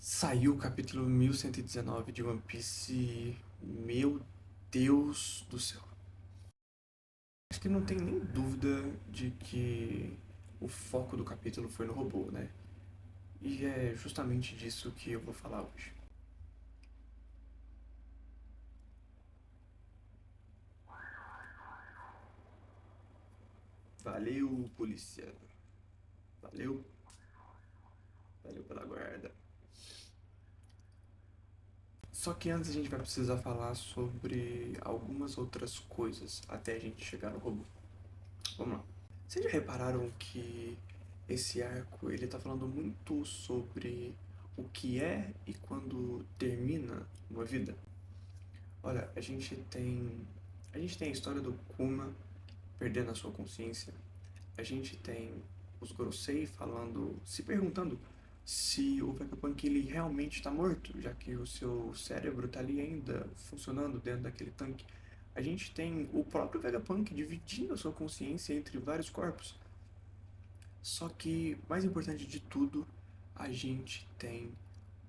Saiu o capítulo 1119 de One Piece. Meu Deus do céu. Acho que não tem nem dúvida de que o foco do capítulo foi no robô, né? E é justamente disso que eu vou falar hoje. Valeu, polícia. Valeu. Valeu pela guarda. Só que antes a gente vai precisar falar sobre algumas outras coisas até a gente chegar no robô. Vamos lá. Vocês já repararam que esse arco ele tá falando muito sobre o que é e quando termina uma vida? Olha, a gente tem a história do Kuma perdendo a sua consciência. A gente tem os Gorosei falando, se perguntando se o Vegapunk ele realmente está morto, já que o seu cérebro está ali ainda funcionando dentro daquele tanque. A gente tem o próprio Vegapunk dividindo a sua consciência entre vários corpos. Só que, mais importante de tudo, a gente tem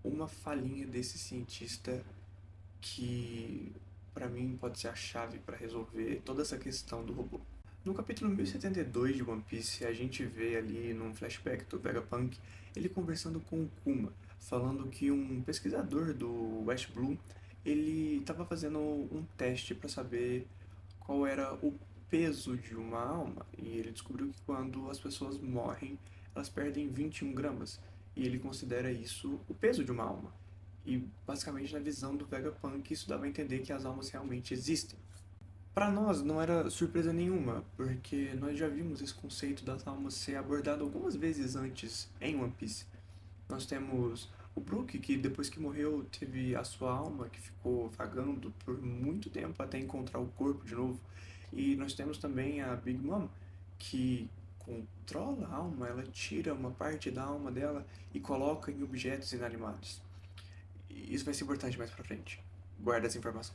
uma falhinha desse cientista que, para mim, pode ser a chave para resolver toda essa questão do robô. No capítulo 1072 de One Piece, a gente vê ali num flashback do Vegapunk ele conversando com o Kuma, falando que um pesquisador do West Blue ele estava fazendo um teste para saber qual era o peso de uma alma, e ele descobriu que quando as pessoas morrem, elas perdem 21 gramas, e ele considera isso o peso de uma alma. E basicamente, na visão do Vegapunk, isso dava a entender que as almas realmente existem. Para nós não era surpresa nenhuma, porque nós já vimos esse conceito das almas ser abordado algumas vezes antes em One Piece. Nós temos o Brook, que depois que morreu teve a sua alma que ficou vagando por muito tempo até encontrar o corpo de novo. E nós temos também a Big Mom, que controla a alma, ela tira uma parte da alma dela e coloca em objetos inanimados. E isso vai ser importante mais pra frente. Guarda essa informação.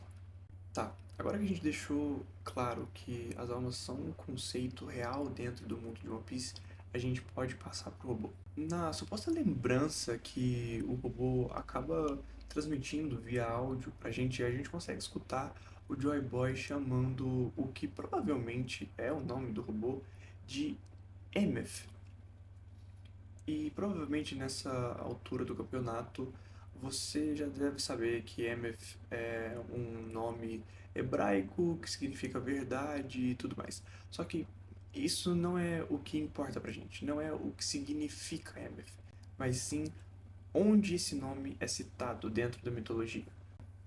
Tá, agora que a gente deixou claro que as almas são um conceito real dentro do mundo de One Piece, a gente pode passar pro robô. Na suposta lembrança que o robô acaba transmitindo via áudio pra gente, a gente consegue escutar o Joy Boy chamando o que provavelmente é o nome do robô de Emeth. E provavelmente nessa altura do campeonato você já deve saber que Emeth é um nome hebraico que significa verdade e tudo mais. Só que isso não é o que importa pra gente, não é o que significa Emeth, mas sim onde esse nome é citado dentro da mitologia.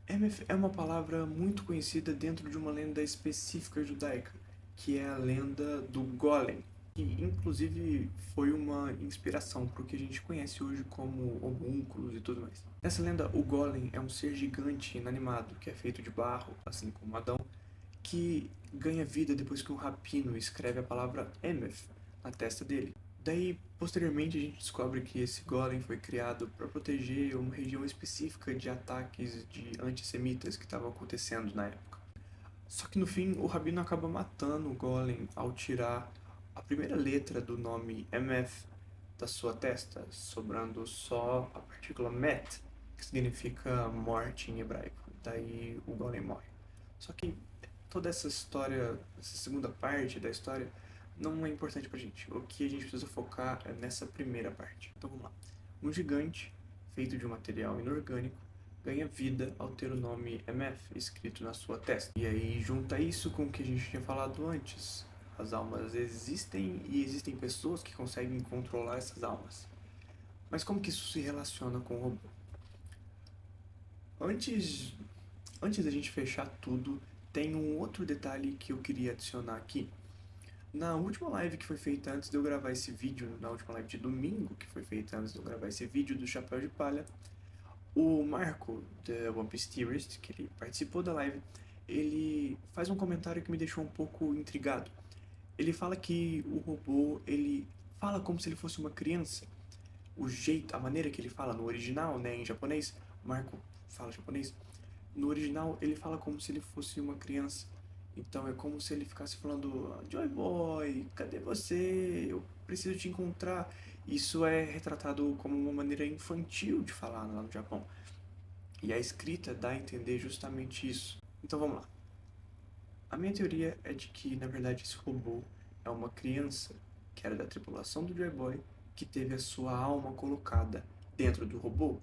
Emeth é uma palavra muito conhecida dentro de uma lenda específica judaica, que é a lenda do Golem, que inclusive foi uma inspiração para o que a gente conhece hoje como homúnculos e tudo mais. Nessa lenda, o Golem é um ser gigante inanimado, que é feito de barro, assim como Adão, que ganha vida depois que um rapino escreve a palavra Emeth na testa dele. Daí, posteriormente, a gente descobre que esse golem foi criado para proteger uma região específica de ataques de antissemitas que estavam acontecendo na época. Só que no fim, o Rabino acaba matando o golem ao tirar a primeira letra do nome Emeth da sua testa, sobrando só a partícula Met, que significa morte em hebraico. Daí o golem morre. Só que toda essa história, essa segunda parte da história, não é importante pra gente. O que a gente precisa focar é nessa primeira parte. Então vamos lá. Um gigante, feito de um material inorgânico, ganha vida ao ter o nome MF escrito na sua testa. E aí junta isso com o que a gente tinha falado antes. As almas existem e existem pessoas que conseguem controlar essas almas. Mas como que isso se relaciona com o robô? Antes, antes da gente fechar tudo, tem um outro detalhe que eu queria adicionar aqui. Na última live que foi feita antes de eu gravar esse vídeo, na última live de domingo que foi feita antes de eu gravar esse vídeo do Chapéu de Palha, o Marco, da One Piece Theorist, que ele participou da live, ele faz um comentário que me deixou um pouco intrigado. Ele fala que o robô, ele fala como se ele fosse uma criança. O jeito, a maneira que ele fala no original, né, em japonês, o Marco fala japonês, no original ele fala como se ele fosse uma criança. Então é como se ele ficasse falando: Joy Boy, cadê você? Eu preciso te encontrar. Isso é retratado como uma maneira infantil de falar lá no Japão. E a escrita dá a entender justamente isso. Então vamos lá. A minha teoria é de que, na verdade, esse robô é uma criança que era da tripulação do Joy Boy que teve a sua alma colocada dentro do robô.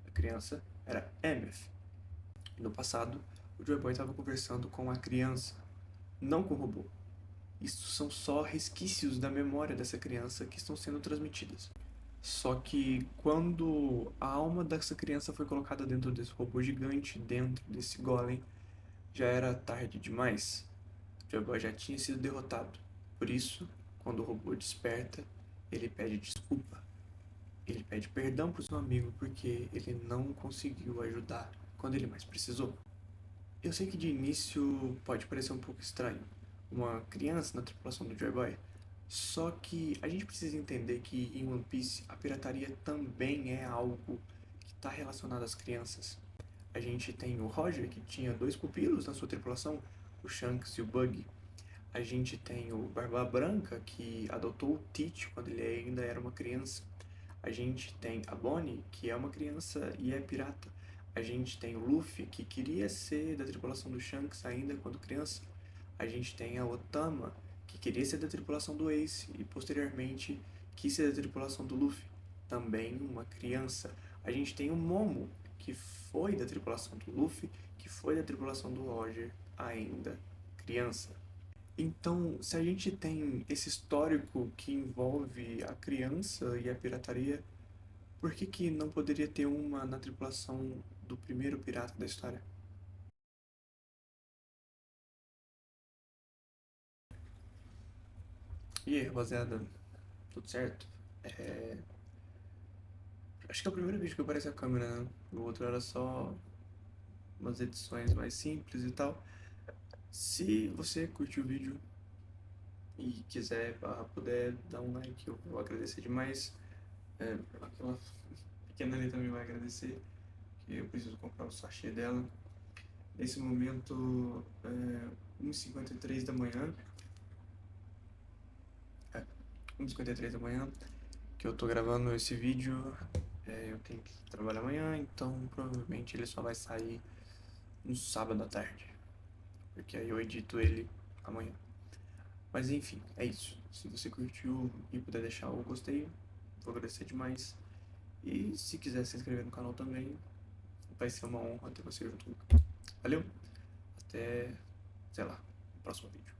A criança era Emeth. No passado, o Joy Boy estava conversando com a criança, não com o robô. Isso são só resquícios da memória dessa criança que estão sendo transmitidas. Só que quando a alma dessa criança foi colocada dentro desse robô gigante, dentro desse golem, já era tarde demais. O Joy Boy já tinha sido derrotado. Por isso, quando o robô desperta, ele pede desculpa. Ele pede perdão para o seu amigo porque ele não conseguiu ajudar quando ele mais precisou. Eu sei que de início pode parecer um pouco estranho, uma criança na tripulação do Joy Boy. Só que a gente precisa entender que em One Piece a pirataria também é algo que está relacionado às crianças. A gente tem o Roger, que tinha dois pupilos na sua tripulação, o Shanks e o Buggy. A gente tem o Barba Branca, que adotou o Teach quando ele ainda era uma criança. A gente tem a Bonnie, que é uma criança e é pirata. A gente tem o Luffy, que queria ser da tripulação do Shanks ainda quando criança. A gente tem a Otama, que queria ser da tripulação do Ace e posteriormente quis ser da tripulação do Luffy, também uma criança. A gente tem o Momo, que foi da tripulação do Luffy, que foi da tripulação do Roger, ainda criança. Então, se a gente tem esse histórico que envolve a criança e a pirataria, por que que não poderia ter uma na tripulação do primeiro pirata da história? E aí, rapaziada, tudo certo? É, acho que é o primeiro vídeo que aparece a câmera, né? O outro era só umas edições mais simples e tal. Se você curtiu o vídeo e quiser, puder dar um like, eu vou agradecer demais. Aquela pequena ali também vai agradecer, que eu preciso comprar o sachê dela. Nesse momento, 1h53 da manhã, é, 1h53 da manhã, que eu tô gravando esse vídeo. Eu tenho que trabalhar amanhã, então provavelmente ele só vai sair no sábado à tarde, porque aí eu edito ele amanhã. Mas enfim, é isso. Se você curtiu e puder deixar o gostei, vou agradecer demais. E se quiser se inscrever no canal também, vai ser uma honra ter você junto comigo. Valeu, até, sei lá, no próximo vídeo.